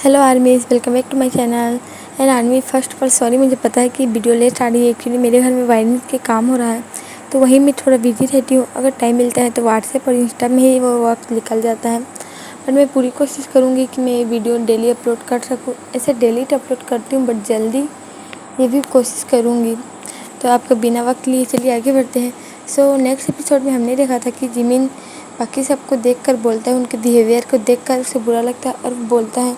Hello armies, welcome back to my channel. And army, first of all sorry, मुझे पता है कि video late आ रही है। एक्चुअली मेरे घर में वायरिंग के काम हो रहा है, तो वहीं मैं थोड़ा बिजी रहती हूँ। अगर टाइम मिलता है तो व्हाट्सएप और इंस्टा में ही वो वक्त निकल जाता है। पर मैं पूरी कोशिश करूँगी कि मैं वीडियो डेली अपलोड कर सकूँ। ऐसे डेली तो अपलोड करती हूँ, बट जल्दी ये भी कोशिश करूँगी। तो आपको बिना वक्त लिए चलिए आगे बढ़ते हैं। सो नेक्स्ट एपिसोड में हमने देखा था कि जिमिन बाकी सबको देखकर बोलता है, उनके बिहेवियर को देखकर उसे बुरा लगता है और बोलता है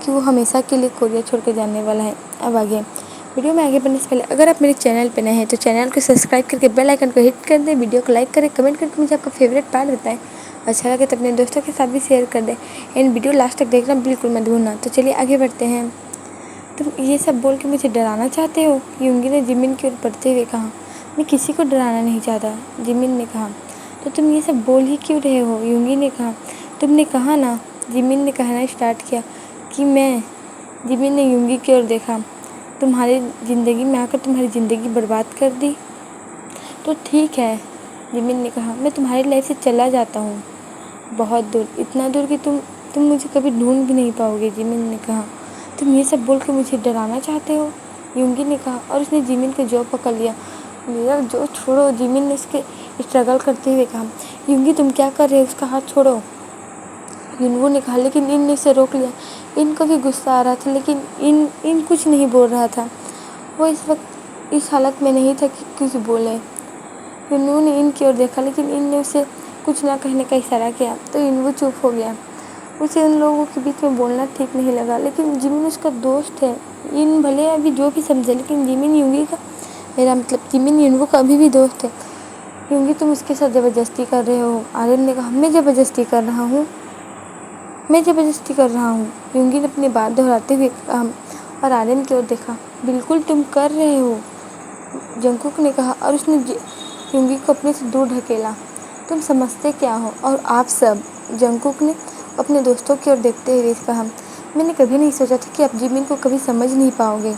कि वो हमेशा के लिए कोरिया छोड़ कर जाने वाला है। अब आगे वीडियो में आगे बढ़ने से पहले अगर आप मेरे चैनल पर नए हैं तो चैनल को सब्सक्राइब करके बेल आइकन को हिट कर दें, वीडियो को लाइक करें, कमेंट करके मुझे आपका फेवरेट पार्ट बताएं। अच्छा लगे तो अपने दोस्तों के साथ भी शेयर कर दें। एंड वीडियो लास्ट तक देखना बिल्कुल मत भूलना। तो चलिए आगे बढ़ते हैं। तुम ये सब बोल के मुझे डराना चाहते हो? यूंगी ने जिमिन की ओर बढ़ते हुए कहा। मैं किसी को डराना नहीं चाहता, जिमिन ने कहा। तो तुम ये सब बोल ही क्यों रहे हो? यूंगी ने कहा। तुमने कहा ना, जिमिन ने कहना स्टार्ट किया, कि मैं। जिमिन ने यूंगी की ओर देखा। तुम्हारी ज़िंदगी में आकर तुम्हारी ज़िंदगी बर्बाद कर दी। तो ठीक है, जिमिन ने कहा, मैं तुम्हारी लाइफ से चला जाता हूँ, बहुत दूर, इतना दूर कि तुम मुझे कभी ढूंढ भी नहीं पाओगे। जिमिन ने कहा। तुम ये सब बोल के मुझे डराना चाहते हो? यूंगी ने कहा, और उसने जिमिन को जो पकड़ लिया। मेरा जो छोड़ो, जिमिन ने उसके स्ट्रगल करते हुए कहा। यूंगी तुम क्या कर रहे हो? उसका हाथ छोड़ो, यूनवू ने कहा। लेकिन इन ने उसे रोक लिया। इनको भी गुस्सा आ रहा था, लेकिन इन कुछ नहीं बोल रहा था। वो इस वक्त इस हालत में नहीं था कि कुछ बोले। यूनवू ने इन की ओर देखा, लेकिन इन ने उसे कुछ ना कहने का इशारा किया, तो यूनवू चुप हो गया। उसे उन लोगों के बीच में बोलना ठीक नहीं लगा, लेकिन जिमिन उसका दोस्त है। इन भले अभी जो भी समझे, लेकिन जिमिन यूंगी का, मेरा मतलब जिमिन यूनवू का अभी भी दोस्त है। यूंगी तुम उसके साथ ज़बरदस्ती कर रहे हो, आर्यन ने कहा। मैं ज़बरदस्ती कर रहा हूँ? मैं ज़बरदस्ती कर रहा हूँ, यूंगी ने अपनी बात दोहराते हुए कहा और आर्यन की ओर देखा। बिल्कुल तुम कर रहे हो, जंगकुक ने कहा, और उसने यूंगी को अपने से दूर ढकेला। तुम समझते क्या हो? और आप सब, जंगकुक ने अपने दोस्तों की ओर देखते हुए कहा। मैंने कभी नहीं सोचा था कि आप जिमिन को कभी समझ नहीं पाओगे।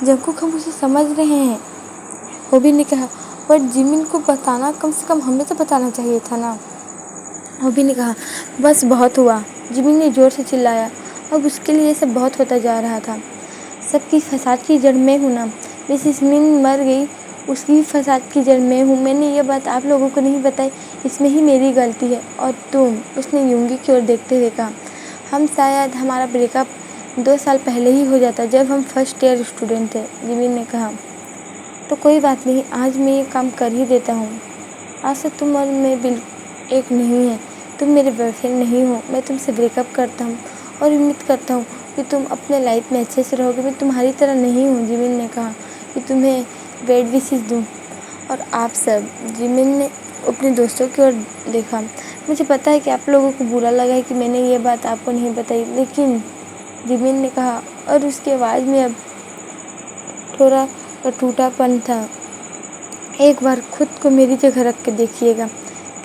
जंगकुक, हम उसे समझ रहे हैं, होबी ने कहा। पर जिमिन को बताना, कम से कम हमें तो बताना चाहिए था ना, होबी ने कहा। बस बहुत हुआ, जिमिन ने ज़ोर से चिल्लाया। अब उसके लिए सब बहुत होता जा रहा था। सबकी फसाद की जड़ मैं हूँ ना। मिसेस मिन मर गई, उसकी फसाद की जड़ मैं हूँ। मैंने ये बात आप लोगों को नहीं बताई, इसमें ही मेरी गलती है। और तुम, उसने यूंगी की ओर देखते हुए कहा। हम शायद हमारा ब्रेकअप 2 साल पहले ही हो जाता, जब हम फर्स्ट ईयर स्टूडेंट थे, जिमिन ने कहा। तो कोई बात नहीं, आज मैं ये काम कर ही देता हूँ। आज से तुम और मैं एक नहीं है। तुम मेरे बॉयफ्रेंड नहीं हो। मैं तुमसे ब्रेकअप करता हूँ और उम्मीद करता हूँ कि तुम अपने लाइफ में अच्छे से रहोगे। मैं तुम्हारी तरह नहीं हूँ, जिमिन ने कहा, कि तुम्हें बैड विशेस दूँ। और आप सब, जिमिन ने अपने दोस्तों की ओर देखा। मुझे पता है कि आप लोगों को बुरा लगा है कि मैंने ये बात आपको नहीं बताई, लेकिन, जिमिन ने कहा, और उसकी आवाज़ में अब थोड़ा टूटापन था। एक बार खुद को मेरी जगह रख के देखिएगा,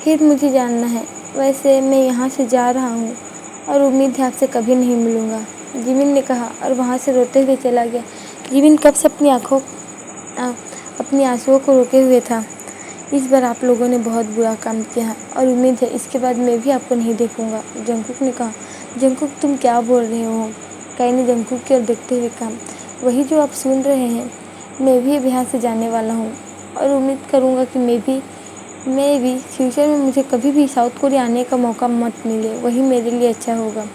फिर मुझे जानना है। वैसे मैं यहाँ से जा रहा हूँ और उम्मीद है आपसे कभी नहीं मिलूँगा, जिमिन ने कहा, और वहाँ से रोते हुए चला गया। जिमिन कब से अपनी आंसुओं को रोके हुए था। इस बार आप लोगों ने बहुत बुरा काम किया है, और उम्मीद है इसके बाद मैं भी आपको नहीं देखूँगा, जंगकुक ने कहा। जंगकुक, तुम क्या बोल रहे हो? काई ने जंगकुक की ओर देखते हुए कहा। वही जो आप सुन रहे हैं, मैं भी अब यहाँ से जाने वाला हूँ, और उम्मीद करूँगा कि मैं भी फ्यूचर में मुझे कभी भी साउथ कोरिया आने का मौका मत मिले, वही मेरे लिए अच्छा होगा।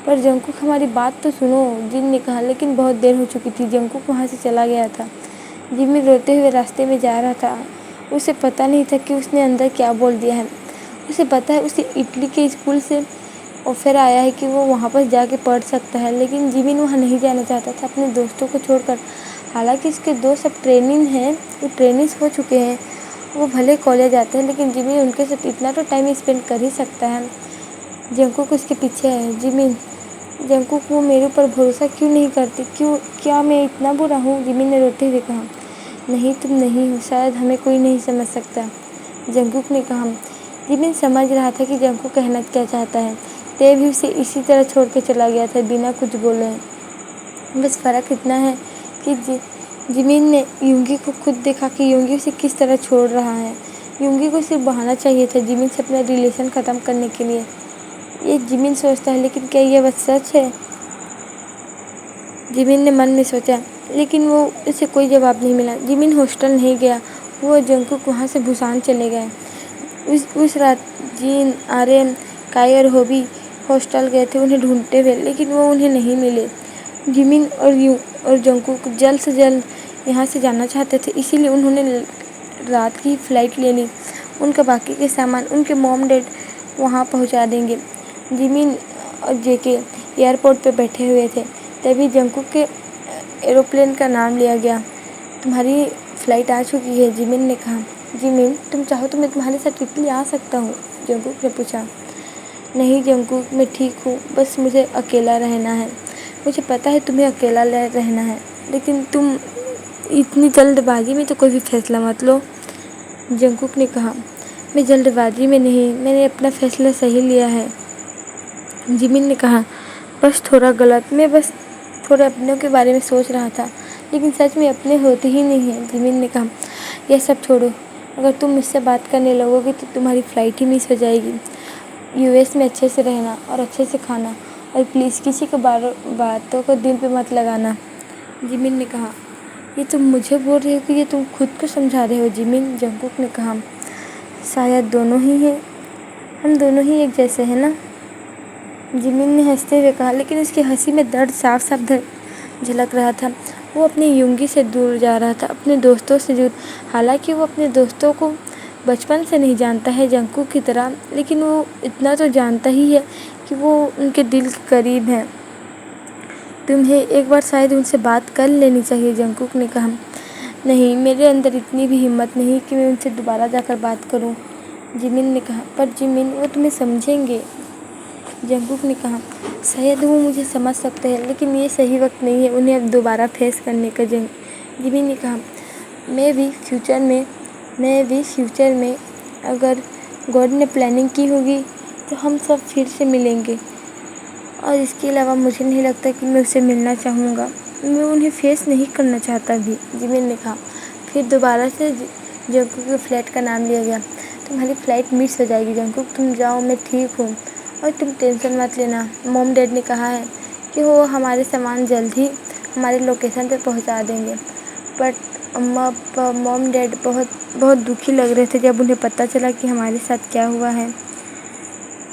पर जंगकुक, हमारी बात तो सुनो, जिन ने कहा। लेकिन बहुत देर हो चुकी थी, जंगकुक वहाँ से चला गया था। जिमिन रोते हुए रास्ते में जा रहा था। उसे पता नहीं था कि उसने अंदर क्या बोल दिया है। उसे पता है उसे इटली के स्कूल से ऑफर आया है कि वो वहाँ पर जाके पढ़ सकता है, लेकिन जिमिन वहाँ नहीं जाना चाहता था अपने दोस्तों को छोड़कर। हालांकि इसके दोस्त सब ट्रेनिंग हैं, वो ट्रेनिंग्स हो चुके हैं, वो भले कॉलेज आते हैं, लेकिन जिमिन उनके साथ इतना तो टाइम स्पेंड कर ही सकता है। जंगकुक उसके पीछे है। जिमिन, जंगकुक, वो मेरे ऊपर भरोसा क्यों नहीं करती? क्या मैं इतना बुरा हूँ? जिमिन ने रोते हुए कहा। नहीं, तुम नहीं हो। शायद हमें कोई नहीं समझ सकता, जंगकुक ने कहा। जिमिन समझ रहा था कि जंगकुक कहना क्या चाहता है। ते भी उसे इसी तरह छोड़ के चला गया था, बिना कुछ बोले। बस फ़र्क इतना है कि जिमिन ने यूंगी को खुद देखा कि यूंगी उसे किस तरह छोड़ रहा है। यूंगी को सिर्फ बहाना चाहिए था जिमिन से अपना रिलेशन ख़त्म करने के लिए। ये जिमिन सोचता है, लेकिन क्या यह बात सच है? जिमिन ने मन में सोचा, लेकिन वो उसे कोई जवाब नहीं मिला। जिमिन हॉस्टल नहीं गया, वो और जंगकुक वहाँ से बुसान चले गए। उस रात जीन, आर्यन, काई और होबी हॉस्टल गए थे उन्हें ढूंढते हुए, लेकिन वो उन्हें नहीं मिले। जिमिन और जंगकुक जल्द से जल्द यहाँ से जाना चाहते थे, इसीलिए उन्होंने रात की फ्लाइट ले ली। उनका बाकी के सामान उनके मॉम डैड वहाँ पहुँचा देंगे। जिमिन और जेके एयरपोर्ट पे बैठे हुए थे, तभी जंगकुक के एरोप्लेन का नाम लिया गया। तुम्हारी फ़्लाइट आ चुकी है, जिमिन ने कहा। जिमिन, तुम चाहो तो मैं तुम्हारे साथ इटली आ सकता हूँ, जंगकुक ने पूछा। नहीं जंगकुक, मैं ठीक हूँ, बस मुझे अकेला रहना है। मुझे पता है तुम्हें अकेला रहना है, लेकिन तुम इतनी जल्दबाजी में तो कोई भी फैसला मत लो, जंगकुक ने कहा। मैं जल्दबाजी में नहीं, मैंने अपना फैसला सही लिया है, जिमिन ने कहा। बस थोड़ा गलत, मैं बस थोड़ा अपनों के बारे में सोच रहा था, लेकिन सच में अपने होते ही नहीं हैं, जिमिन ने कहा। यह सब छोड़ो, अगर तुम मुझसे बात करने लगोगे तो तुम्हारी फ़्लाइट ही मिस हो जाएगी। यूएस में अच्छे से रहना और अच्छे से खाना, और प्लीज़ किसी को बातों को दिल पे मत लगाना, जिमिन ने कहा। ये तुम मुझे बोल रहे हो कि ये तुम खुद को समझा रहे हो, जिमिन, जंगकुक ने कहा। शायद दोनों ही हैं, हम दोनों ही एक जैसे हैं ना, जिमिन ने हंसते हुए कहा, लेकिन उसकी हंसी में दर्द साफ साफ झलक रहा था। वो अपनी युंगी से दूर जा रहा था, अपने दोस्तों से दूर। हालांकि वो अपने दोस्तों को बचपन से नहीं जानता है जंगकुक की तरह, लेकिन वो इतना तो जानता ही है कि वो उनके दिल के करीब हैं। तुम्हें एक बार शायद उनसे बात कर लेनी चाहिए, जंगकुक ने कहा। नहीं, मेरे अंदर इतनी भी हिम्मत नहीं कि मैं उनसे दोबारा जाकर बात करूं, जिमिन ने कहा। पर जिमिन, वो तुम्हें समझेंगे, जंगकुक ने कहा। शायद वो मुझे समझ सकते हैं, लेकिन ये सही वक्त नहीं है उन्हें अब दोबारा फेस करने का, जिमिन ने कहा। मैं भी फ्यूचर में अगर गॉड ने प्लानिंग की होगी तो हम सब फिर से मिलेंगे, और इसके अलावा मुझे नहीं लगता कि मैं उससे मिलना चाहूँगा। मैं उन्हें फेस नहीं करना चाहता भी, जिमिन ने कहा। फिर दोबारा से जंगकुक के फ्लाइट का नाम लिया गया। तुम्हारी फ़्लाइट मिस हो जाएगी जंगकुक, तुम जाओ, मैं ठीक हूँ, और तुम टेंशन मत लेना। मॉम डैड ने कहा है कि वो हमारे सामान जल्द ही हमारे लोकेशन पर पहुँचा देंगे। बट मॉम डैड बहुत दुखी लग रहे थे जब उन्हें पता चला कि हमारे साथ क्या हुआ है,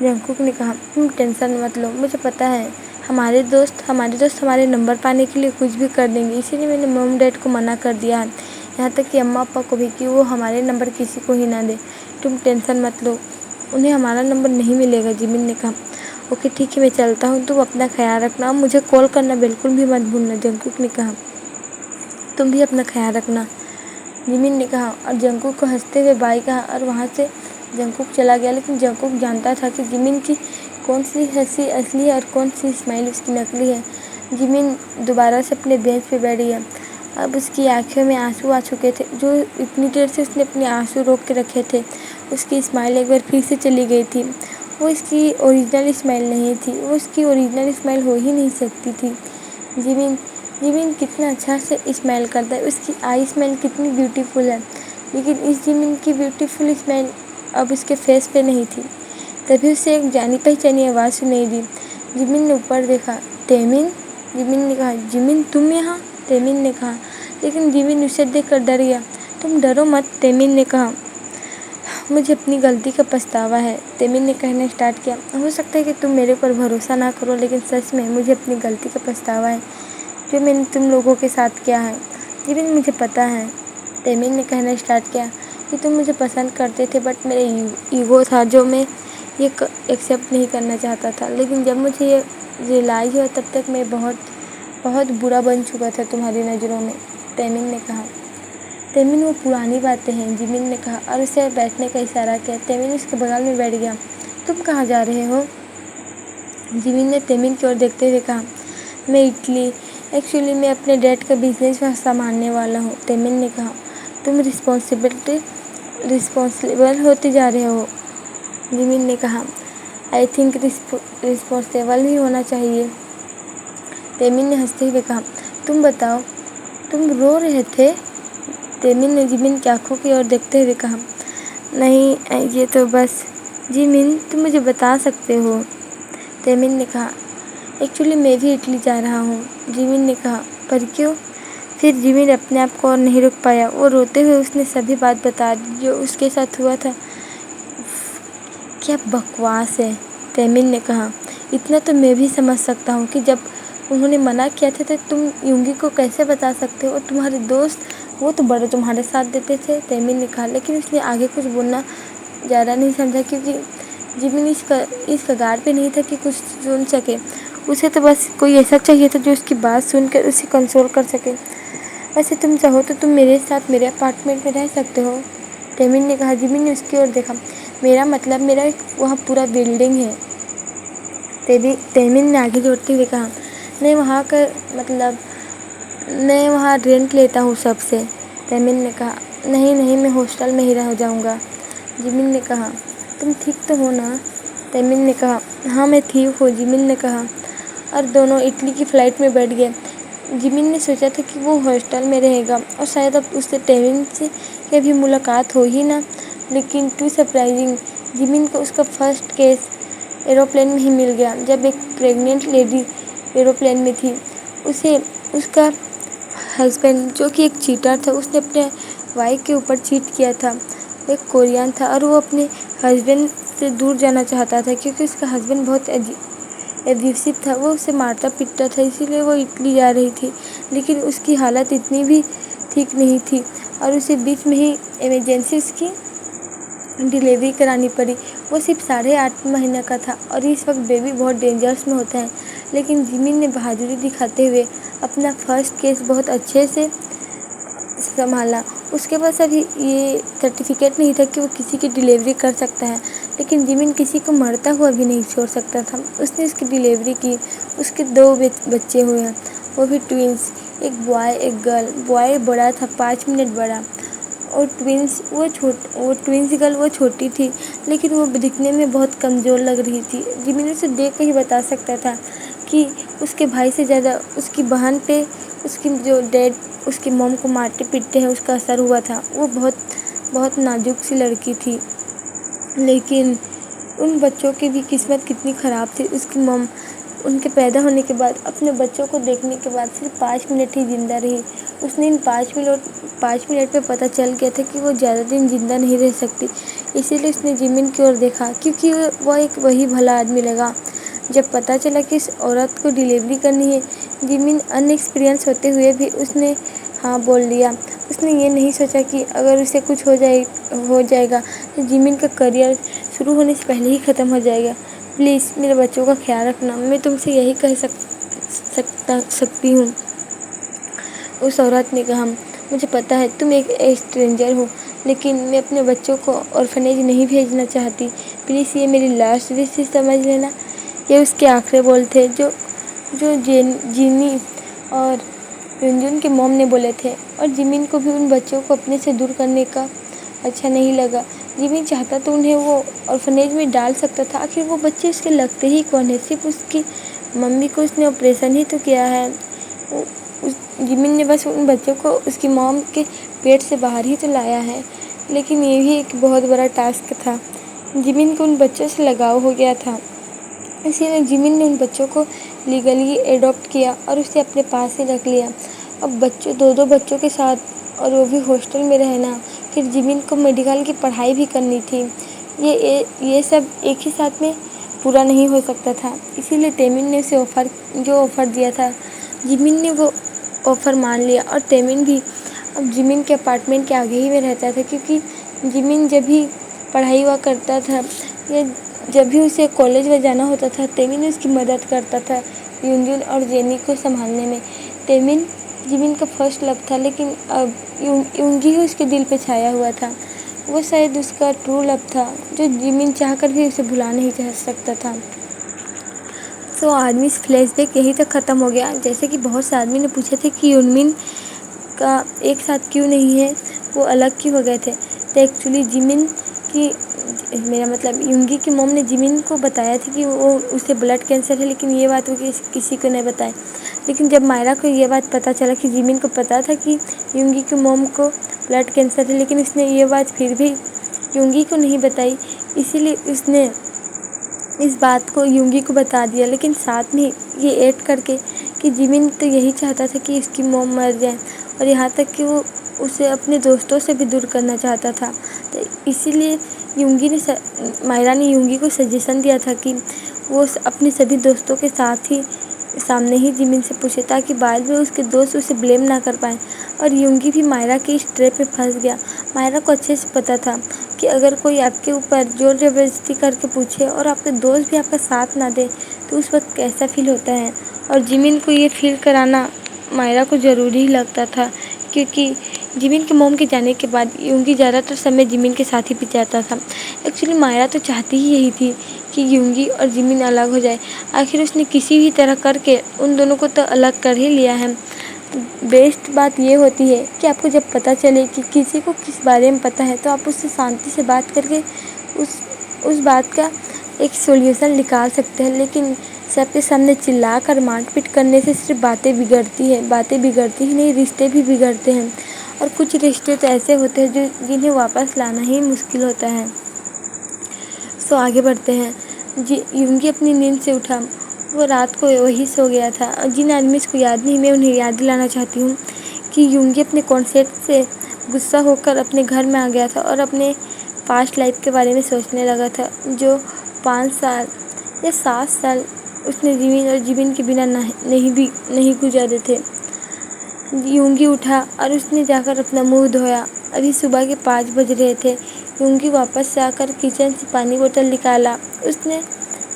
जंगकुक ने कहा। तुम टेंशन मत लो, मुझे पता है हमारे दोस्त हमारे नंबर पाने के लिए कुछ भी कर देंगे, इसीलिए मैंने मॉम डैड को मना कर दिया है, यहाँ तक कि अम्मा पापा को भी, कि वो हमारे नंबर किसी को ही ना दे। तुम टेंशन मत लो, उन्हें हमारा नंबर नहीं मिलेगा, जिमिन ने कहा। ओके ठीक है, मैं चलता हूँ, तुम अपना ख्याल रखना और मुझे कॉल करना बिल्कुल भी मत भूलना, जंगकुक ने कहा। तुम भी अपना ख्याल रखना, जिमिन ने कहा, और जंगकुक को हंसते हुए बाय कहा, और वहाँ से जंगकुक चला गया। लेकिन जंगकुक जानता था कि जिमिन की कौन सी हंसी असली है और कौन सी स्माइल उसकी नकली है। जिमिन दोबारा से अपने बेंच पे बैठ गया। अब उसकी आंखों में आंसू आ चुके थे, जो इतनी देर से उसने अपने आंसू रोक के रखे थे। उसकी स्माइल एक बार फिर से चली गई थी। वो इसकी ओरिजिनल स्माइल नहीं थी, वो उसकी ओरिजिनल स्माइल हो ही नहीं सकती थी। जिमिन कितना अच्छा से स्माइल करता है, उसकी आई स्माइल कितनी ब्यूटीफुल है, लेकिन इस जिमिन की ब्यूटीफुल स्माइल अब उसके फेस पे नहीं थी। तभी उसे एक जानी पहचानी आवाज़ सुनाई दी। जिमिन ने ऊपर देखा। तेमिन, जिमिन ने कहा। जिमिन, तुम यहाँ, तेमिन ने कहा। लेकिन जिमिन उसे देखकर डर गया। तुम डरो मत, तेमिन ने कहा। मुझे अपनी गलती का पछतावा है, तेमिन ने कहना स्टार्ट किया। हो सकता है कि तुम मेरे पर भरोसा ना करो, लेकिन सच में मुझे अपनी गलती का पछतावा है जो मैंने तुम लोगों के साथ किया है। जिमिन, मुझे पता है, तेमिन ने कहना स्टार्ट किया, कि तुम मुझे पसंद करते थे, बट मेरा ईगो था जो मैं ये एक्सेप्ट नहीं करना चाहता था। लेकिन जब मुझे ये रियलाइज़ हुआ तब तक मैं बहुत बुरा बन चुका था तुम्हारी नज़रों में, तेमिन ने कहा। तेमिन, वो पुरानी बातें हैं, जिमिन ने कहा, और उसे बैठने का इशारा किया। तेमिन उसके बगल में बैठ गया। तुम कहाँ जा रहे हो, जिमिन ने तेमिन की ओर देखते हुए कहा। मैं इटली, एक्चुअली मैं अपने डैड का बिजनेस संभालने वाला हूँ, तेमिन ने कहा। तुम रिस्पॉन्सिबल होते जा रहे हो, जिमिन ने कहा। आई थिंक रिस्पॉन्सिबल ही होना चाहिए, तेमिन ने हंसते हुए कहा। तुम बताओ, तुम रो रहे थे, तेमिन ने जिमिन की आंखों की ओर देखते हुए कहा। नहीं, ये तो बस, जिमिन तुम मुझे बता सकते हो, तेमिन ने कहा। ایکچولی میں بھی اٹلی جا رہا ہوں، جمین نے کہا۔ پر کیوں؟ پھر جمین اپنے آپ کو اور نہیں روک پایا، وہ روتے ہوئے اس نے سبھی بات بتا دی جو اس کے ساتھ ہوا تھا۔ کیا بکواس ہے، تیمن نے کہا۔ اتنا تو میں بھی سمجھ سکتا ہوں کہ جب انہوں نے منع کیا تھا تو تم یونگی کو کیسے بتا سکتے ہو، اور تمہارے دوست وہ تو بڑے تمہارے ساتھ دیتے تھے، تیمن نے کہا۔ لیکن اس نے آگے کچھ بولنا زیادہ نہیں سمجھا کیونکہ جمین اس کگار پہ نہیں تھا کہ کچھ سن سکے۔ اسے تو بس کوئی ایسا چاہیے تھا جو اس کی بات سن کر اسے کنسول کر سکے۔ ویسے تم چاہو تو تم میرے ساتھ میرے اپارٹمنٹ میں رہ سکتے ہو، تیمن نے کہا۔ جمین نے اس کی اور دیکھا۔ میرا مطلب میرا وہاں پورا بلڈنگ ہے، تیمن نے آگے جوڑتے ہوئے کہا۔ نہیں وہاں کا مطلب میں وہاں رینٹ لیتا ہوں سب سے، تیمن نے کہا۔ نہیں میں ہاسٹل میں ہی رہ جاؤں گا، جمین نے کہا۔ تم ٹھیک تو ہو نا، تیمن نے کہا۔ ہاں میں ٹھیک ہوں، جمین نے کہا، اور دونوں اٹلی کی فلائٹ میں بیٹھ گئے۔ جمین نے سوچا تھا کہ وہ ہاسٹل میں رہے گا اور شاید اب اس سے تیمن سے کبھی ملاقات ہو ہی نہ، لیکن ٹو سرپرائزنگ، جمین کو اس کا فرسٹ کیس ایروپلین میں ہی مل گیا۔ جب ایک پریگننٹ لیڈی ایروپلین میں تھی، اسے اس کا ہسبینڈ جو کہ ایک چیٹر تھا، اس نے اپنے وائف کے اوپر چیٹ کیا تھا۔ وہ ایک کورین تھا اور وہ اپنے ہسبینڈ سے دور جانا چاہتا تھا کیونکہ اس کا ہسبینڈ بہت ایبیوسو تھا، وہ اسے مارتا پیٹتا تھا، اسی لیے وہ اٹلی جا رہی تھی۔ لیکن اس کی حالت اتنی بھی ٹھیک نہیں تھی اور اسے بیچ میں ہی ایمرجنسی اس کی ڈیلیوری کرانی پڑی۔ وہ صرف 8.5 مہینہ کا تھا اور اس وقت بیبی بہت ڈینجرس میں ہوتا ہے، لیکن جمین نے بہادری دکھاتے ہوئے اپنا فرسٹ کیس بہت اچھے سے سنبھالا۔ اس کے پاس ابھی یہ سرٹیفکیٹ نہیں تھا کہ وہ کسی کی ڈیلیوری کر سکتا ہے، لیکن جمین کسی کو مرتا ہوا بھی نہیں چھوڑ سکتا تھا۔ اس نے اس کی ڈیلیوری کی، اس کے 2 بچے ہوئے ہیں، وہ بھی ٹوئنس، ایک بوائے ایک گرل۔ بوائے بڑا تھا، 5 منٹ بڑا، اور ٹوئنس گرل وہ چھوٹی تھی لیکن وہ دکھنے میں بہت کمزور لگ رہی تھی۔ جمین اسے دیکھ کر ہی بتا سکتا تھا کہ اس کے بھائی سے زیادہ اس کی بہن پہ اس کی جو ڈیڈ اس کی موم کو مارتے پیٹتے ہیں اس کا اثر ہوا تھا۔ وہ بہت نازک سی لڑکی تھی، لیکن ان بچوں کی بھی قسمت کتنی خراب تھی۔ اس کی موم ان کے پیدا ہونے کے بعد اپنے بچوں کو دیکھنے کے بعد صرف 5 منٹ ہی زندہ رہی۔ اس نے ان 5 منٹ میں پتہ چل گیا تھا کہ وہ زیادہ دن زندہ نہیں رہ سکتی، اسی لیے اس نے جمین کی اور دیکھا کیونکہ وہ ایک وہی بھلا آدمی لگا۔ جب پتہ چلا کہ اس عورت کو ڈیلیوری کرنی ہے، جمین ان ایکسپیرئنس ہوتے ہوئے بھی اس نے ہاں بول دیا۔ اس نے یہ نہیں سوچا کہ اگر اسے کچھ ہو جائے گا تو جمین کا کیریئر شروع ہونے سے پہلے ہی ختم ہو جائے گا۔ پلیز میرے بچوں کا خیال رکھنا، میں تم سے یہی کہہ سکتی ہوں، اس عورت نے کہا۔ مجھے پتہ ہے تم ایک اسٹرینجر ہو، لیکن میں اپنے بچوں کو آرفنیج نہیں بھیجنا چاہتی، پلیز یہ میری لاسٹ وش سمجھ لینا۔ یہ اس کے آخری بول تھے جو جینی اور یونجن کے موم نے بولے تھے، اور جمین کو بھی ان بچوں کو اپنے سے دور کرنے کا اچھا نہیں لگا۔ جمین چاہتا تو انہیں وہ آرفنیج میں ڈال سکتا تھا، آخر وہ بچے اس کے لگتے ہی کون ہیں، صرف اس کی ممی کو اس نے آپریشن ہی تو کیا ہے۔ جمین نے بس ان بچوں کو اس کی موم کے پیٹ سے باہر ہی تو لایا ہے، لیکن یہ بھی ایک بہت بڑا ٹاسک تھا۔ جمین کو ان بچوں سے لگاؤ ہو گیا تھا، اسی لیے جمین نے ان بچوں کو لیگلی ایڈاپٹ کیا اور اسے اپنے پاس ہی رکھ لیا۔ اب 2 بچوں کے ساتھ، اور وہ بھی ہاسٹل میں رہنا، پھر جمین کو میڈیکل کی پڑھائی بھی کرنی تھی، یہ سب ایک ہی ساتھ میں پورا نہیں ہو سکتا تھا۔ اسی لیے تیمن نے اسے آفر دیا تھا، جمین نے وہ آفر مان لیا، اور تیمن بھی اب جمین کے اپارٹمنٹ کے آگے ہی میں رہتا تھا کیونکہ جمین جب بھی پڑھائی ہوا کرتا تھا یا جب بھی اسے کالج میں جانا ہوتا تھا، تیمن اس کی مدد کرتا تھا یونجن اور جینی کو سنبھالنے میں۔ تیمن جمین کا فرسٹ لو تھا، لیکن اب یونگی ہی اس کے دل پہ چھایا ہوا تھا۔ وہ شاید اس کا ٹرو لو تھا جو جمین چاہ کر بھی اسے بھلا نہیں چاہ سکتا تھا۔ آدمی فلیش بیک یہیں تک ختم ہو گیا۔ جیسے کہ بہت سے آدمی نے پوچھا تھا کہ یونمن کا ایک ساتھ کیوں نہیں ہے، وہ الگ کیوں ہو گئے تھے، تو ایکچولی یونگی کی موم نے جمین کو بتایا تھا کہ وہ اسے بلڈ کینسر ہے، لیکن یہ بات وہ کسی کو نہیں بتائی۔ لیکن جب مائرا کو یہ بات پتہ چلا کہ جمین کو پتہ تھا کہ یونگی کی موم کو بلڈ کینسر ہے، لیکن اس نے یہ بات پھر بھی یونگی کو نہیں بتائی، اسی لیے اس نے اس بات کو یونگی کو بتا دیا، لیکن ساتھ میں یہ ایڈ کر کے کہ جمن تو یہی چاہتا تھا کہ اس کی موم مر جائے، اور یہاں تک کہ وہ اسے اپنے دوستوں سے بھی دور کرنا چاہتا تھا۔ تو اسی لیے مائرا نے یونگی کو سجیشن دیا تھا کہ وہ اپنے سبھی دوستوں کے ساتھ ہی سامنے ہی جمن سے پوچھے، تاکہ بعد میں اس کے دوست اسے بلیم نہ کر پائیں۔ اور یونگی بھی مائرا کی اس ٹریپ میں پھنس گیا۔ مائرا کو اچھے سے پتا تھا کہ اگر کوئی آپ کے اوپر زور زبردستی کر کے پوچھے اور آپ کے دوست بھی آپ کا ساتھ نہ دے تو اس وقت کیسا فیل ہوتا ہے، اور جمن کو یہ فیل کرانا مائرا کو ضروری ہی لگتا تھا، کیونکہ جمن کے موم کے جانے کے بعد یونگی زیادہ تر سمے جمن کے ساتھ ہی بتاتا تھا۔ ایکچولی مائرا تو چاہتی ہی یہی تھی کہ یونگی اور جمن الگ ہو جائے، آخر اس نے کسی بھی طرح کر کے ان دونوں کو تو الگ کر ہی لیا ہے۔ بیسٹ بات یہ ہوتی ہے کہ آپ کو جب پتہ چلے کہ کسی کو کس بارے میں پتہ ہے تو آپ اس سے شانتی سے بات کر کے اس بات کا ایک سولوشن نکال سکتے ہیں، لیکن سب کے سامنے چلا کر مار پیٹ کرنے سے صرف باتیں بگڑتی ہی نہیں، رشتے بھی بگڑتے ہیں، اور کچھ رشتے تو ایسے ہوتے ہیں جنہیں واپس لانا ہی مشکل ہوتا ہے۔ سو آگے بڑھتے ہیں۔ یونگی اپنی نیند سے اٹھا، وہ رات کو وہی سو گیا تھا، اور جن آدمی کو یاد نہیں میں انہیں یاد دلانا چاہتی ہوں کہ یونگی اپنے کانسیپٹ سے غصہ ہو کر اپنے گھر میں آ گیا تھا اور اپنے پاسٹ لائف کے بارے میں سوچنے لگا تھا، جو 5 سال یا 7 سال اس نے جمن کے بنا نہیں گزارے تھے۔ یونگی اٹھا اور اس نے جا کر اپنا منہ دھویا۔ ابھی صبح کے 5 بج رہے تھے۔ یونگی واپس سے آ کر کچن سے پانی بوتل نکالا، اس نے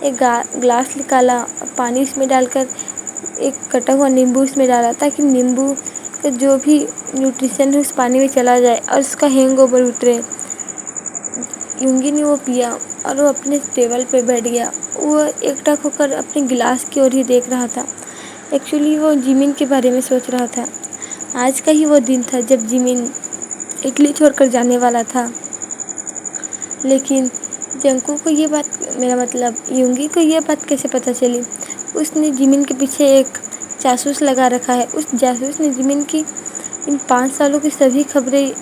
ایک گلاس نکالا اور پانی اس میں ڈال کر ایک کٹا ہوا نیمبو اس میں ڈالا، تاکہ نیمبو کا جو بھی نیوٹریشن ہے اس پانی میں چلا جائے اور اس کا ہینگ اوور اترے۔ یونگی نے وہ پیا اور وہ اپنے ٹیبل پہ بیٹھ گیا۔ وہ ایک ٹک ہو کر اپنے گلاس کی اور ہی دیکھ رہا تھا۔ ایکچولی وہ جمن کے بارے میں سوچ رہا تھا۔ آج کا ہی وہ دن تھا جب جمن اٹلی چھوڑ کر جانے والا تھا، لیکن یونگی کو یہ بات کیسے پتہ چلی؟ اس نے جمن کے پیچھے ایک جاسوس لگا رکھا ہے۔ اس جاسوس نے جمن کی ان 5 سالوں کی سبھی خبریں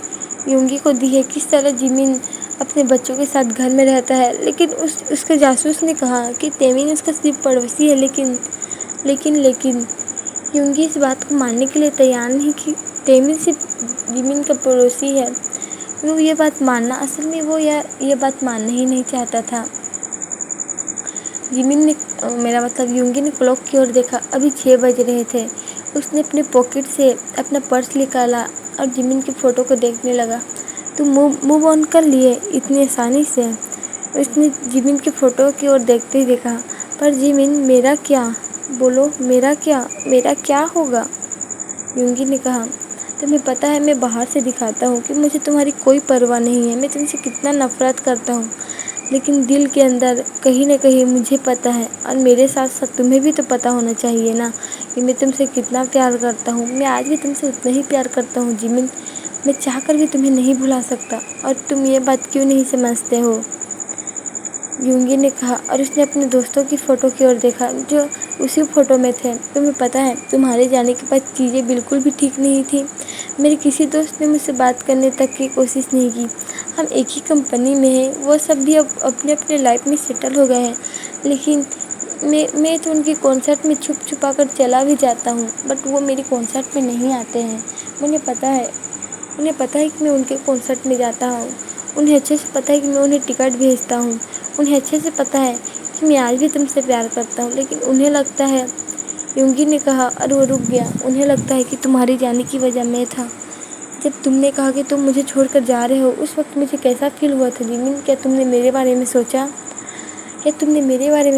یونگی کو دی ہے، کس طرح جمن اپنے بچوں کے ساتھ گھر میں رہتا ہے، لیکن اس کے جاسوس نے کہا کہ تیمن اس کا صرف پڑوسی ہے، لیکن یونگی اس بات کو ماننے کے لیے تیار نہیں کہ تیمن صرف جمن کا پڑوسی ہے۔ وہ یہ بات ماننا ہی نہیں چاہتا تھا۔ یونگی نے کلاک کی اور دیکھا، ابھی 6 بج رہے تھے۔ اس نے اپنے پاکٹ سے اپنا پرس نکالا اور جمن کی فوٹو کو دیکھنے لگا۔ تم موو آن کر لیے اتنی آسانی سے؟ اس نے جمن کی فوٹو کی اور دیکھتے ہی دیکھا۔ پر جمن، میرا کیا؟ بولو، میرا کیا ہوگا؟ یونگی نے کہا، تمہیں پتہ ہے میں باہر سے دکھاتا ہوں کہ مجھے تمہاری کوئی پرواہ نہیں ہے، میں تم سے کتنا نفرت کرتا ہوں، لیکن دل کے اندر کہیں نہ کہیں مجھے پتہ ہے، اور میرے ساتھ ساتھ تمہیں بھی تو پتہ ہونا چاہیے نا کہ میں تم سے کتنا پیار کرتا ہوں۔ میں آج بھی تم سے اتنا ہی پیار کرتا ہوں جمن، میں چاہ کر بھی تمہیں نہیں بھلا سکتا، اور تم یہ بات کیوں نہیں سمجھتے ہو؟ یونگی نے کہا، اور اس نے اپنے دوستوں کی فوٹو کی اور دیکھا جو اسی فوٹو میں تھے۔ تمہیں پتہ ہے تمہارے جانے کے بعد چیزیں بالکل بھی ٹھیک نہیں تھیں۔ میرے کسی دوست نے مجھ سے بات کرنے تک کی کوشش نہیں کی۔ ہم ایک ہی کمپنی میں ہیں، وہ سب بھی اب اپنے لائف میں سیٹل ہو گئے ہیں، لیکن میں تو ان کی کنسرٹ میں چھپ چھپا کر چلا بھی جاتا ہوں، بٹ وہ میری کنسرٹ میں نہیں آتے ہیں۔ انہیں پتہ ہے کہ میں ان کے کنسرٹ میں جاتا ہوں، انہیں اچھے سے پتہ ہے کہ میں انہیں ٹکٹ بھیجتا ہوں، انہیں اچھے سے پتہ ہے کہ میں آج بھی تم سے پیار کرتا ہوں، لیکن انہیں لگتا ہے، یونگی نے کہا اور وہ رک گیا، انہیں لگتا ہے کہ تمہارے جانے کی وجہ میں تھا۔ جب تم نے کہا کہ تم مجھے چھوڑ کر جا رہے ہو، اس وقت مجھے کیسا فیل ہوا تھا جمن؟ کیا تم نے میرے بارے میں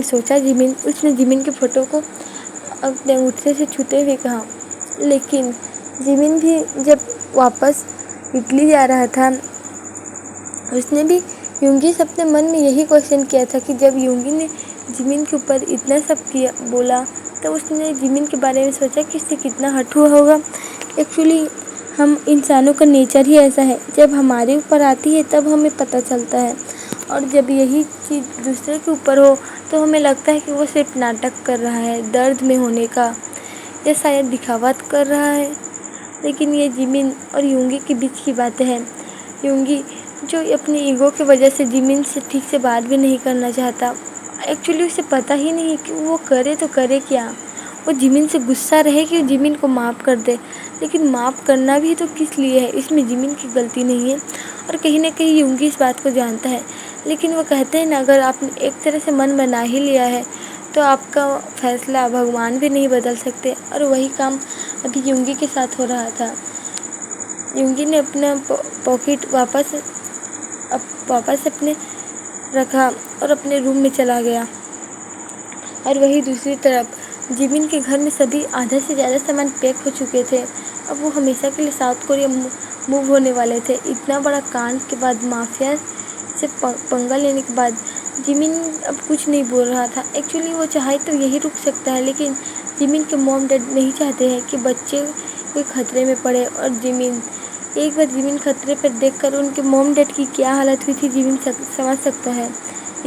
سوچا جمن؟ اس نے جمن کی فوٹو کو اپنے انگوٹھے سے چھوتے ہوئے کہا۔ لیکن جمن بھی جب واپس اٹلی جا رہا تھا، اس نے بھی یونگی سے اپنے من میں یہی کوشچن کیا تھا کہ جب یونگی نے جمن کے اوپر اتنا سب بولا تو اس نے جمن کے بارے میں سوچا کہ اس سے کتنا ہرٹ ہوا ہوگا۔ ایکچولی ہم انسانوں کا نیچر ہی ایسا ہے، جب ہمارے اوپر آتی ہے تب ہمیں پتہ چلتا ہے، اور جب یہی چیز دوسرے کے اوپر ہو تو ہمیں لگتا ہے کہ وہ صرف ناٹک کر رہا ہے درد میں ہونے کا، یا شاید دکھاوا کر رہا ہے۔ لیکن یہ جمن اور یونگی کے بیچ کی باتیں ہیں۔ یونگی جو اپنی ایگو کی وجہ سے جمن سے ٹھیک سے بات بھی نہیں کرنا چاہتا، एक्चुअली उसे पता ही नहीं कि वो करे तो करे क्या। वो जिमिन से गुस्सा रहे कि वो जिमिन को माफ़ कर दे, लेकिन माफ़ करना भी तो किस लिए है, इसमें जिमिन की गलती नहीं है। और कहीं ना कहीं यूंगी इस बात को जानता है, लेकिन वो कहते हैं ना, अगर आपने एक तरह से मन बना ही लिया है तो आपका फैसला भगवान भी नहीं बदल सकते। और वही काम अभी यूंगी के साथ हो रहा था। यूंगी ने अपना पॉकेट वापस अपने रखा और अपने रूम में चला गया। और वही दूसरी तरफ जिमिन के घर में सभी आधा से ज़्यादा सामान पैक हो चुके थे। अब वो हमेशा के लिए साउथ कोरिया मूव होने वाले थे। इतना बड़ा कांड के बाद, माफिया से पंगा लेने के बाद जिमिन अब कुछ नहीं बोल रहा था। एक्चुअली वो चाहे तो यही रुक सकता है, लेकिन जिमिन के मॉम डैड नहीं चाहते हैं कि बच्चे कोई खतरे में पड़े। और एक बार जिमिन खतरे पर देखकर उनके मॉम डैड की क्या हालत हुई थी जिमिन समझ सकता है।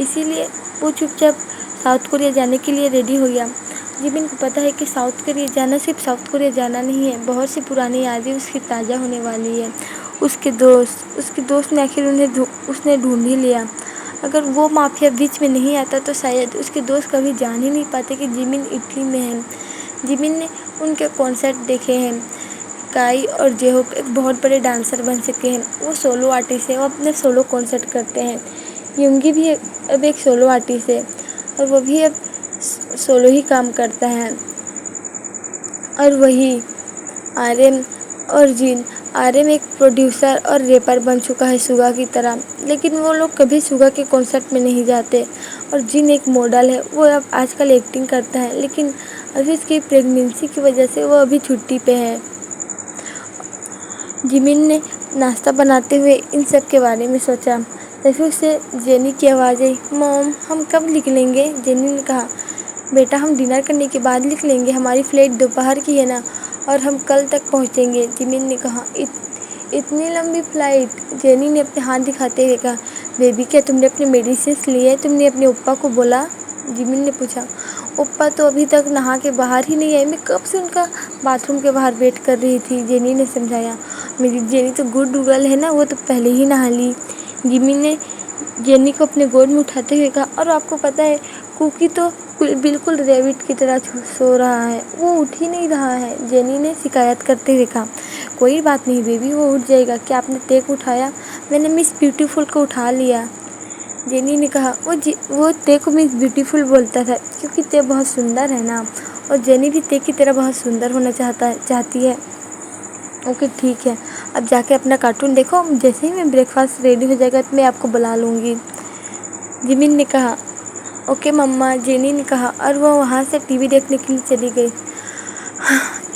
इसीलिए वो चुपचाप साउथ कोरिया जाने के लिए रेडी हो गया। जिमिन को पता है कि साउथ कोरिया जाना सिर्फ साउथ कोरिया जाना नहीं है, बहुत सी पुरानी यादें उसकी ताज़ा होने वाली है। उसके दोस्त ने आखिर उसने ढूंढ ही लिया। अगर वो माफिया बीच में नहीं आता तो शायद उसके दोस्त कभी जान ही नहीं पाते कि जिमिन इटली में है। जिमिन ने उनके कॉन्सर्ट देखे हैं। काई और जेहोक एक बहुत बड़े डांसर बन सके हैं। वो सोलो आर्टिस्ट है, वो अपने सोलो कॉन्सर्ट करते हैं। यूंगी भी अब एक सोलो आर्टिस्ट है और वो भी अब सोलो ही काम करता है। और वही आर्यन और जिन। आर्यन एक प्रोड्यूसर और रैपर बन चुका है सुगा की तरह, लेकिन वो लोग कभी सुगा के कॉन्सर्ट में नहीं जाते। और जिन एक मॉडल है, वो अब आजकल एक्टिंग करता है, लेकिन अभी उसकी प्रेगनेंसी की वजह से वो अभी छुट्टी पे है। जिमिन ने नाश्ता बनाते हुए इन सब के बारे में सोचा, तभी उसे जेनी की आवाज़ आई। मॉम, हम कब निकलेंगे? जेनी ने कहा, बेटा हम डिनर करने के बाद निकलेंगे, हमारी फ्लाइट दोपहर की है ना, और हम कल तक पहुंचेंगे। जिमिन ने कहा, इतनी लंबी फ्लाइट? जेनी ने अपने हाथ दिखाते हुए कहा, बेबी क्या तुमने अपने मेडिसिन लिए? तुमने अपने ओप्पा को बोला? जिमिन ने पूछा। ओप्पा तो अभी तक नहा के बाहर ही नहीं आए, मैं कब से उनका बाथरूम के बाहर वेट कर रही थी, जेनी ने समझाया। मेरी जेनी तो गुड गर्ल है ना, वो तो पहले ही नहा ली। जिमिन ने जेनी को अपने गोद में उठाते हुए कहा, और आपको पता है कुकी तो बिल्कुल रैबिट की तरह सो रहा है, वो उठ ही नहीं रहा है। जेनी ने शिकायत करते हुए कहा, कोई बात नहीं बेबी, वो उठ जाएगा। क्या आपने तेक उठाया? मैंने मिस ब्यूटीफुल को उठा लिया। जेनी ने कहा, वो ते को मिस ब्यूटीफुल बोलता था क्योंकि ते बहुत सुंदर है ना, और जेनी भी ते की तरह बहुत सुंदर होना चाहती है। ओके ठीक है, अब जाके अपना कार्टून देखो, जैसे ही मैं ब्रेकफास्ट रेडी हो जाएगा तो मैं आपको बुला लूँगी। जिमिन ने कहा, ओके मम्मा, जेनी ने कहा, और वो वहाँ से टीवी देखने के लिए चली गई।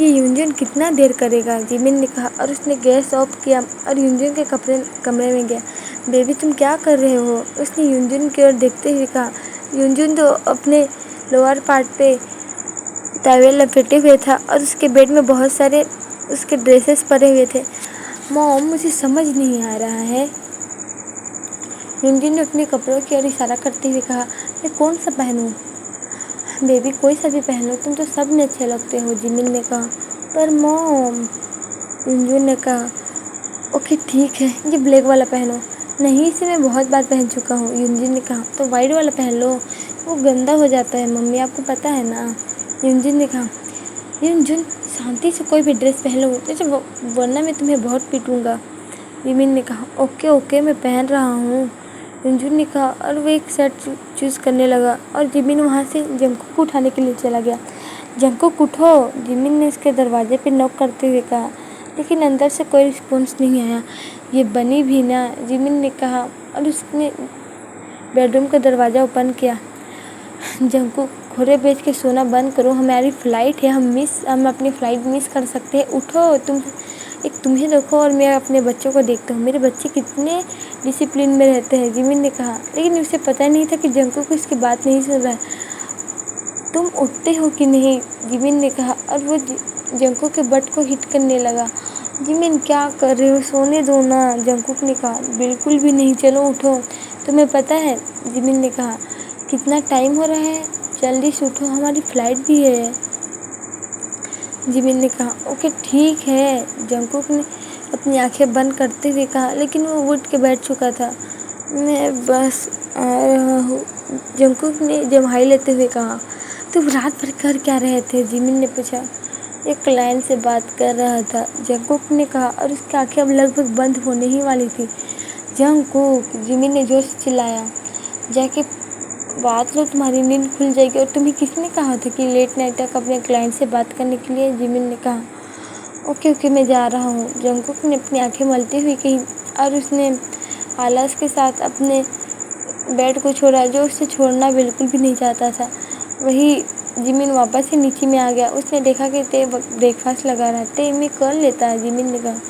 ये यूंजन कितना देर करेगा? जिमिन ने कहा, और उसने गैस ऑफ किया और यूंजन के कमरे में गया। बेबी तुम क्या कर रहे हो? उसने यूंजन की ओर देखते हुए कहा। यूंजन तो अपने लोअर पार्ट पे टॉवेल लपेटे हुए था और उसके बेड में बहुत सारे उसके ड्रेसेस पड़े हुए थे। मॉम, मुझे समझ नहीं आ रहा है। यूंजन ने अपने कपड़ों की ओर इशारा करते हुए कहा, मैं कौन सा पहनूं? बेबी कोई सा भी पहन लो, तुम तो सब में अच्छे लगते हो, जिमिन ने कहा। पर मॉम, यूंजन ने कहा, ओके ठीक है, ये ब्लैक वाला पहनो। नहीं, इसे मैं बहुत बार पहन चुका हूँ, यूंजन ने कहा। तो वाइट वाला पहन लो, वो गंदा हो जाता है मम्मी, आपको पता है ना, यूंजन ने कहा। यूंजन शांति से कोई भी ड्रेस पहन लो, जैसे वरना मैं तुम्हें बहुत पीटूंगा, जिमिन ने कहा। ओके ओके, मैं पहन रहा हूँ, यूंजन ने कहा, और वो एक शर्ट चूज़ करने लगा। और जिमिन वहाँ से जंकुक को उठाने के लिए चला गया। जंकुक उठो, जिमिन ने उसके दरवाजे पर नॉक करते हुए कहा, लेकिन अंदर से कोई रिस्पॉन्स नहीं आया। ये बनी भी ना, जिमिन ने कहा, और उसने बेडरूम का दरवाज़ा ओपन किया। जंकुक, घोड़े बेच के सोना बंद करो, हमारी फ़्लाइट है, हम अपनी फ़्लाइट मिस कर सकते हैं। उठो, तुम्हें देखो और मैं अपने बच्चों को देखता हूँ, मेरे बच्चे कितने डिसिप्लिन में रहते हैं, जिमिन ने कहा। लेकिन उसे पता नहीं था कि जंकुक इसकी बात नहीं सुन रहा है। तुम उठते हो कि नहीं, जिमिन ने कहा, और वो जंकुक के बट को हिट करने लगा। जिमिन क्या कर रहे हो, सोने दो ना, जंकुक ने कहा। बिल्कुल भी नहीं, चलो उठो, तुम्हें पता है, जिमिन ने कहा, कितना टाइम हो रहा है, जल्दी से उठो, हमारी फ़्लाइट भी है, जिमिन ने कहा। ओके ठीक है, जंकुक ने अपनी आंखें बंद करते हुए कहा, लेकिन वो उठ के बैठ चुका था। मैं बस आ रहा हूँ, जंगकुक ने जम्हाई लेते हुए कहा। तुम रात भर कर क्या रहे थे? जिमिन ने पूछा। एक क्लाइंट से बात कर रहा था, जंगकुक ने कहा, और उसकी आंखें अब लगभग बंद होने ही वाली थी। जंगकुक, जिमिन ने जोर से चिल्लाया, जाके बात लो, तुम्हारी नींद खुल जाएगी। और तुम्हें किसने कहा था कि लेट नाइट तक अपने क्लाइंट से बात करने के लिए? जिमिन ने कहा। ओके ओके, मैं जा रहा हूँ, जंगकुक ने अपनी आंखें मलते हुए कही, और उसने आलस के साथ अपने बेड को छोड़ा, जो उससे छोड़ना बिल्कुल भी नहीं चाहता था। वही जिमिन वापस से नीचे में आ गया। उसने देखा कि ते ब्रेकफास्ट लगा रहा। ते मैं कर लेता है, जिमिन ने कहा।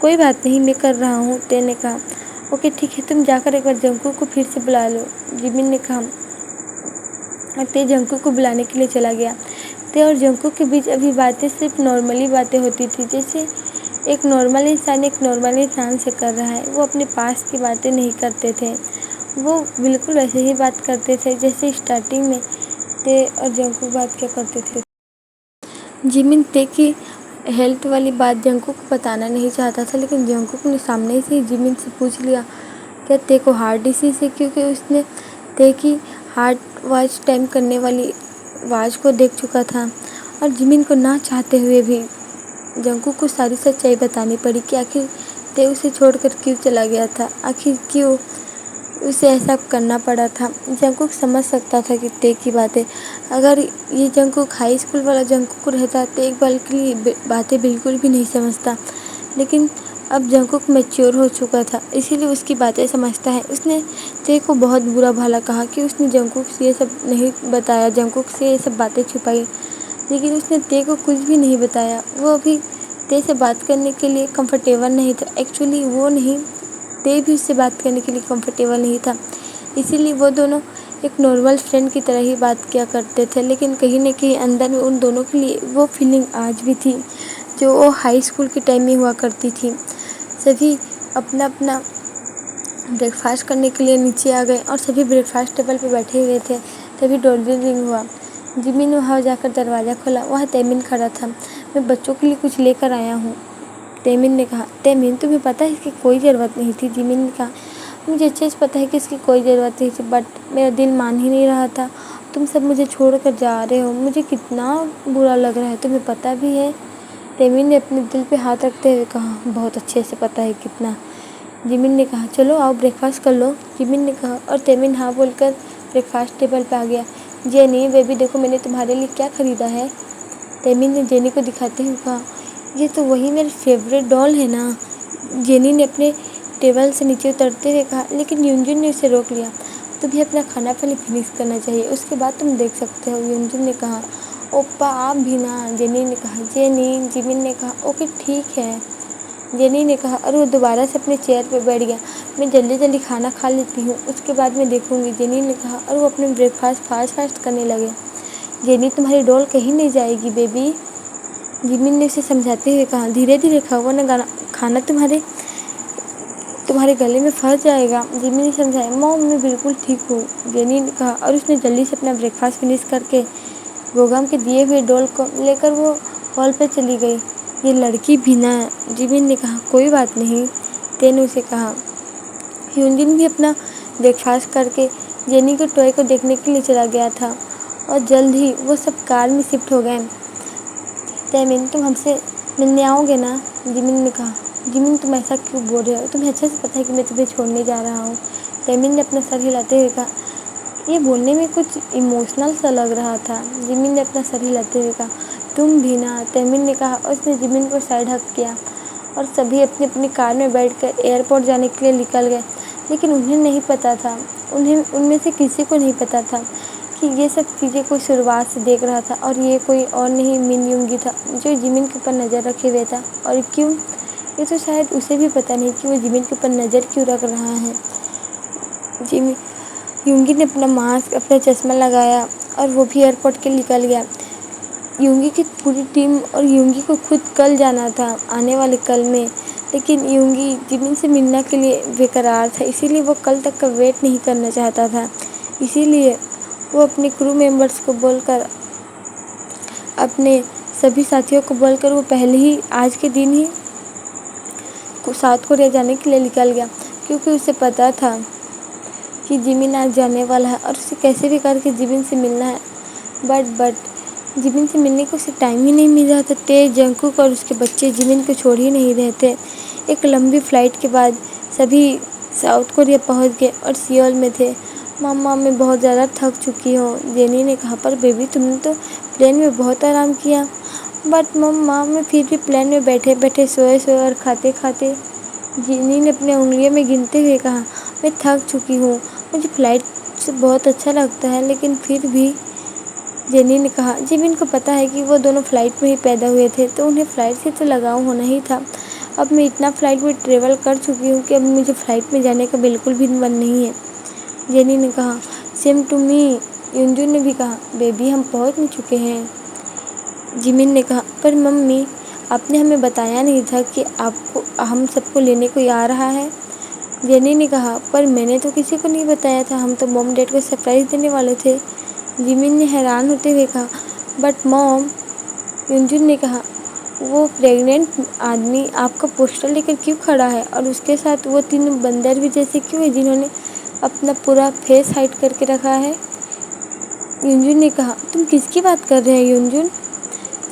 कोई बात नहीं, मैं कर रहा हूँ, ते ने कहा। ओके ठीक है, तुम जाकर एक बार जंगकुक को फिर से बुला लो, जिमिन ने कहा। और ते जंगकुक को बुलाने के लिए चला गया। ते और जंगकुक के बीच अभी बातें सिर्फ नॉर्मली बातें होती थी, जैसे एक नॉर्मल इंसान से कर रहा है। वो अपने पास की बातें नहीं करते थे, वो बिल्कुल वैसे ही बात करते थे जैसे स्टार्टिंग में ते और जंगकुक बात क्या करते थे। जिमिन ते की हेल्थ वाली बात जंगकुक को बताना नहीं चाहता था, लेकिन जंगकुक ने सामने से ही जिमिन से पूछ लिया, क्या ते को हार्ट डिसीज है? क्योंकि उसने ते की हार्ट वॉच टाइम करने वाली वॉच को देख चुका था। और जिमिन को ना चाहते हुए भी जंगकुक को सारी सच्चाई बतानी पड़ी कि आखिर ते उसे छोड़कर क्यों चला गया था, आखिर क्यों उसे ऐसा करना पड़ा था। जंगकुक समझ सकता था कि ते की बातें, अगर ये जंगकुक हाई स्कूल वाला जंगकुक रहता तो एक बार के लिए बातें बिल्कुल भी नहीं समझता, लेकिन अब जंगकुक मैच्योर हो चुका था, इसीलिए उसकी बातें समझता है। उसने ते को बहुत बुरा भला कहा कि उसने जंगकुक से ये सब नहीं बताया, जंगकुक से ये सब बातें छुपाई, लेकिन उसने ते को कुछ भी नहीं बताया। वो अभी ते से बात करने के लिए कंफर्टेबल नहीं था। एक्चुअली वो नहीं, ते भी उससे बात करने के लिए कंफर्टेबल नहीं था, इसीलिए वो दोनों एक नॉर्मल फ्रेंड की तरह ही बात किया करते थे। लेकिन कहीं न कहीं अंदर में उन दोनों के लिए वो फीलिंग आज भी थी जो वो हाई स्कूल के टाइम में हुआ करती थी। सभी अपना अपना ब्रेकफास्ट करने के लिए नीचे आ गए और सभी ब्रेकफास्ट टेबल पर बैठे हुए थे। तभी डोरबेल रिंग हुआ। जिमिन ने वहाँ जाकर दरवाज़ा खोला। वहाँ तैमिन खड़ा था। मैं बच्चों के लिए कुछ लेकर आया हूँ, तैमिन ने कहा। तैमिन, तुम्हें पता है इसकी कोई ज़रूरत नहीं थी, जिमिन ने कहा। मुझे अच्छे से पता है कि इसकी कोई ज़रूरत नहीं थी, बट मेरा दिल मान ही नहीं रहा था। तुम सब मुझे छोड़ कर जा रहे हो, मुझे कितना बुरा लग रहा है, तुम्हें पता भी है? तैमिन ने अपने दिल पे हाथ रखते हुए कहा। बहुत अच्छे से पता है कितना, जिमिन ने कहा। चलो आओ ब्रेकफास्ट कर लो, जिमिन ने कहा, और तैमिन हाँ बोलकर ब्रेकफास्ट टेबल पर आ गया। जेनी बेबी, देखो मैंने तुम्हारे लिए क्या ख़रीदा है, तैमिन ने जेनी को दिखाते हुए कहा। ये तो वही मेरी फेवरेट डॉल है ना, जेनी ने अपने टेबल से नीचे उतरते हुए कहा। लेकिन यूनजुन ने उसे रोक लिया। तुम्हें अपना खाना पहले फिनिश करना चाहिए, उसके बाद तुम देख सकते हो, यूनजुन ने कहा। ओप्पा आप भी ना, जेनी ने कहा। जेनी, जिमिन ने कहा। ओके ठीक है, जेनी ने कहा, और वो दोबारा से अपने चेयर पर बैठ गया। मैं जल्दी जल्दी खाना खा लेती हूँ, उसके बाद मैं देखूँगी, जेनी ने कहा, और वो अपने ब्रेकफास्ट फास्ट करने लगे। जेनी, तुम्हारी डॉल कहीं नहीं जाएगी बेबी, जिमिन ने उसे समझाते हुए कहा। धीरे धीरे खाओ वरना खाना तुम्हारे गले में फंस जाएगा, जिमिन ने समझाया। मॉम, मैं बिल्कुल ठीक हूँ, जेनी ने कहा, और उसने जल्दी से अपना ब्रेकफास्ट फिनिश करके गोगम के दिए हुए डॉल को लेकर वो हॉल पर चली गई। ये लड़की भी ना, जिमिन ने कहा। कोई बात नहीं, ते ने उसे कहा। ह्यूनजिन भी अपना ब्रेकफास्ट करके जेनी के टॉय को देखने के लिए चला गया था, और जल्द ही वो सब कार में शिफ्ट हो गए। तैमिन, तुम हमसे मिलने आओगे ना, जिमिन ने कहा। जिमिन, तुम ऐसा क्यों बोल रहे हो? तुम्हें अच्छे से पता है कि मैं तुम्हें छोड़ने जा रहा हूँ, तैमिन ने अपना सर हिलाते हुए कहा। ये बोलने में कुछ इमोशनल सा लग रहा था, जिमिन ने अपना सर हिलाते हुए कहा। तुम भी ना, तैमिन ने कहा, और उसने जिमिन को साइड हक किया, और सभी अपनी अपनी कार में बैठकर एयरपोर्ट जाने के लिए निकल गए। लेकिन उन्हें नहीं पता था, उनमें से किसी को नहीं पता था कि ये सब चीज़ें कोई शुरुआत से देख रहा था, और ये कोई और नहीं मिन यूंगी था जो जिमिन के ऊपर नज़र रखे हुए था। और क्यों, ये तो शायद उसे भी पता नहीं कि वो जिमिन के ऊपर नज़र क्यों रख रहा है। जिमिन यूंगी ने अपना मास्क, अपना चश्मा लगाया, और वो भी एयरपोर्ट के लिए निकल गया। यूंगी की पूरी टीम और यूंगी को खुद कल जाना था, आने वाले कल में, लेकिन यूंगी जिमिन से मिलने के लिए बेकरार था, इसीलिए वो कल तक का वेट नहीं करना चाहता था। इसीलिए वो अपने क्रू मेंबर्स को बोलकर, अपने सभी साथियों को बोलकर वो पहले ही आज के दिन ही साउथ कोरिया जाने के लिए निकल गया, क्योंकि उसे पता था کہ जिमिन आज जाने वाला है और उसे कैसे भी करके जिमिन से मिलना है। बट जिमिन से मिलने को उसे टाइम ही नहीं मिल रहा था। ते, जंगकुक और उसके बच्चे जिमिन को छोड़ ही नहीं रहे थे। एक लंबी फ्लाइट के बाद सभी साउथ कोरिया पहुंच गए और सियोल में थे। मम्मा, मैं बहुत ज़्यादा थक चुकी हूँ, जेनी ने कहा। पर बेबी, तुमने तो प्लेन में बहुत आराम किया। बट मम्मा, मैं फिर भी प्लेन में बैठे बैठे सोए और खाते खाते, जेनी ने अपने उंगलियों में गिनते हुए कहा। मैं थक चुकी हूँ, मुझे फ्लाइट से बहुत अच्छा लगता है, लेकिन फिर भी, जेनी ने कहा। जिमिन को पता है कि वो दोनों फ्लाइट में ही पैदा हुए थे, तो उन्हें फ्लाइट से तो लगाव होना ही था। अब मैं इतना फ्लाइट में ट्रेवल कर चुकी हूँ कि अब मुझे फ्लाइट में जाने का बिल्कुल भी मन नहीं है, जेनी ने कहा। सेम टू मी, युनजुन ने भी कहा। बेबी, हम पहुँच नहीं चुके हैं, जिमिन ने कहा। पर मम्मी, आपने हमें बताया नहीं था कि आपको हम सबको लेने को आ रहा है, जेनी ने कहा। पर मैंने तो किसी को नहीं बताया था, हम तो मॉम डैड को सरप्राइज़ देने वाले थे, जिमिन ने हैरान होते हुए कहा। बट मॉम, युनजुन ने कहा, वो प्रेग्नेंट आदमी आपका पोस्टर लेकर क्यों खड़ा है, और उसके साथ वो 3 बंदर भी जैसे क्यों है जिन्होंने अपना पूरा फेस हाइड करके रखा है, युनजुन ने कहा। तुम किसकी बात कर रहे हैं युनजुन,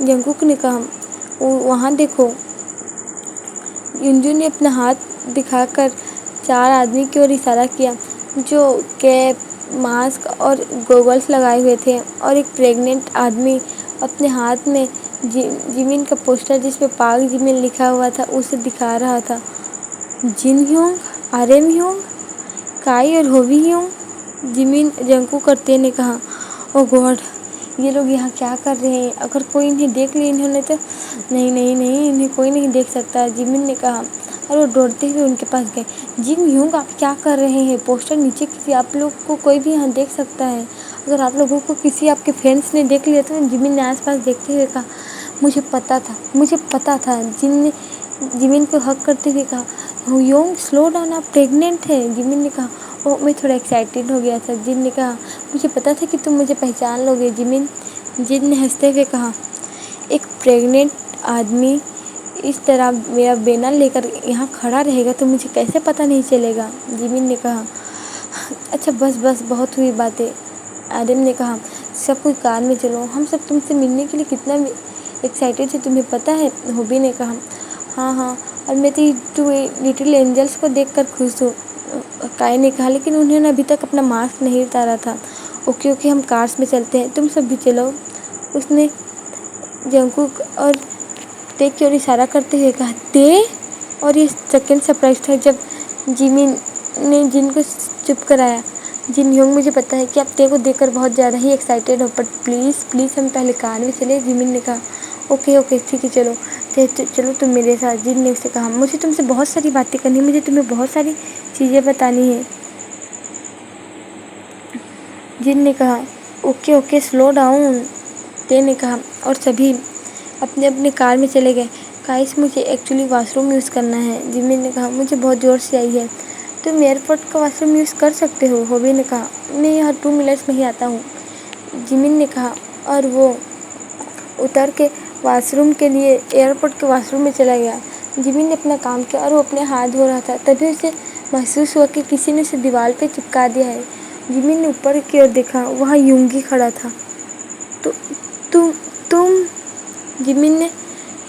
जंगकुक ने कहा। वहाँ देखो, युनजुन ने अपना हाथ दिखाकर 4 आदमी की ओर इशारा किया, जो कैप, मास्क और गॉगल्स लगाए हुए थे, और एक प्रेग्नेंट आदमी अपने हाथ में जिमिन का पोस्टर जिसमें पाक जिमिन लिखा हुआ था उसे दिखा रहा था। जिन ह्योंग, आर्यन ह्योंग, काई और होवी ह्योंग, जिमिन, जंगकुक और ते ने कहा। ओ गॉड, ये लोग यहाँ क्या कर रहे हैं? अगर कोई इन्हें देख लिया इन्होंने तो। नहीं नहीं नहीं, इन्हें कोई नहीं देख सकता, जिमिन ने कहा, और वो दौड़ते हुए उनके पास गए। जिन ह्योंग, आप क्या कर रहे हैं? पोस्टर नीचे कीजिए, आप लोग को कोई भी यहाँ देख सकता है। अगर आप लोगों को किसी आपके फ्रेंड्स ने देख लिया तो, जिमिन ने आसपास देखते हुए कहा। मुझे पता था, जिमिन को हक करते हुए कहा। ह्योंग, स्लो डाउन, आप प्रेग्नेंट हैं, जिमिन ने कहा। ओह, मैं थोड़ा एक्साइटेड हो गया था, जिन ने कहा। मुझे पता था कि तुम मुझे पहचान लोगे, जिमिन, जिन ने हंसते हुए कहा। एक प्रेग्नेंट आदमी इस तरह मेरा बैनर लेकर यहाँ खड़ा रहेगा तो मुझे कैसे पता नहीं चलेगा, जिमिन ने कहा। अच्छा बस बहुत हुई बातें, आदम ने कहा। सब कोई कार में चलो, हम सब तुमसे मिलने के लिए कितना एक्साइटेड थे, तुम्हें पता है, होबी ने कहा। हाँ, और मैं तो लिटिल एंजल्स को देखकर खुश हूँ, काई ने कहा, लेकिन उन्होंने अभी तक अपना मास्क नहीं उतारा था। ओके, हम कार्स में चलते हैं, तुम सब भी चलो, उसने जंगकुक और ते की ओर इशारा करते हुए कहा। ते, और ये सेकेंड सरप्राइज था जब जिमिन ने जिन को चुप कराया। जिन ह्योंग, मुझे पता है कि आप ते को देखकर बहुत ज़्यादा ही एक्साइटेड हो, बट प्लीज़ हम पहले कार में चले, जिमिन ने कहा। ओके ठीक है, चलो ते, चलो तुम मेरे साथ, जिन ने उससे कहा। मुझे तुमसे बहुत सारी बातें करनी, मुझे तुम्हें बहुत सारी चीज़ें बतानी है, जिन ने कहा। ओके, स्लो डाउन, ते ने कहा, और सभी अपने अपने कार में चले गए। गाइस, मुझे एक्चुअली वॉशरूम यूज़ करना है, जिमिन ने कहा। मुझे बहुत ज़ोर से आई है। तुम एयरपोर्ट का वॉशरूम यूज़ कर सकते हो, होबी ने कहा। मैं यहाँ 2 मिनट्स में ही आता हूँ, जिमिन ने कहा, और वो उतर के वॉशरूम के लिए एयरपोर्ट के वॉशरूम में चला गया। जिमिन ने अपना काम किया और वो अपने हाथ धो रहा था, तभी उसे महसूस हुआ कि किसी ने उसे दीवार पर चिपका दिया है। जिमिन ने ऊपर की ओर देखा, वहाँ युंगी खड़ा था। तो तुम, जिमिन ने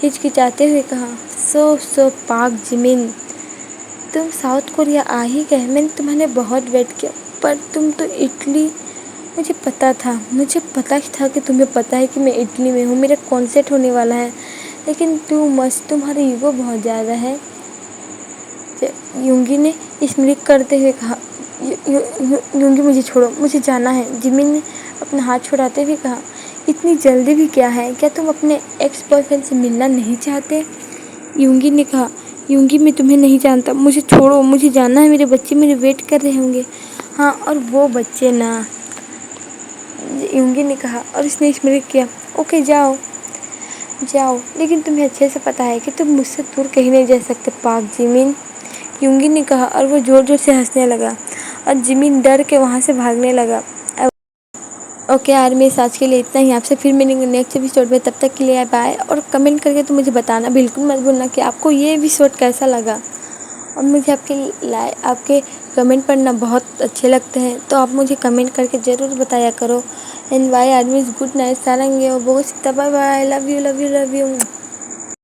हिचकिचाते हुए कहा। सो पाक जिमिन, तुम साउथ कोरिया आ ही गए। मैंने तुम्हारे बहुत वेट किया, पर तुम तो इटली, मुझे पता था कि तुम्हें पता है कि मैं इटली में हूँ, मेरा कॉन्सर्ट होने वाला है, लेकिन तुम्हारा ईगो बहुत ज़्यादा है, युंगी ने स्मित करते हुए कहा। युंगी, मुझे छोड़ो, मुझे जाना है, जिमिन ने अपना हाथ छुड़ाते हुए कहा। इतनी जल्दी भी क्या है? क्या तुम अपने एक्स बॉयफ्रेंड से मिलना नहीं चाहते? युंगी ने कहा। युंगी, मैं तुम्हें नहीं जानता, मुझे छोड़ो, मुझे जाना है, मेरे बच्चे मेरे वेट कर रहे होंगे। हाँ, और वो बच्चे ना, युंगी ने कहा, और उसने स्मृत किया। ओके, जाओ, लेकिन तुम्हें अच्छे से पता है कि तुम मुझसे दूर कहीं नहीं जा सकते, पाक जिमिन, युंगी ने कहा, और वो ज़ोर से हंसने लगा, और जिमिन डर के वहाँ से भागने लगा। ओके यार, मेरे आज के लिए इतना ही। आपसे फिर मिलेंगे नेक्स्ट एपिसोड में, तब तक के लिए बाय। और कमेंट करके तो मुझे बताना बिल्कुल मत भूलना कि आपको ये एपिसोड कैसा लगा। اور مجھے آپ کے کمنٹ پڑھنا بہت اچھے لگتے ہیں، تو آپ مجھے کمنٹ کر کے ضرور بتایا کرو. اینڈ بائی آرمز، گڈ نائٹ، سارنگے، بہت bye bye, love you love you love you.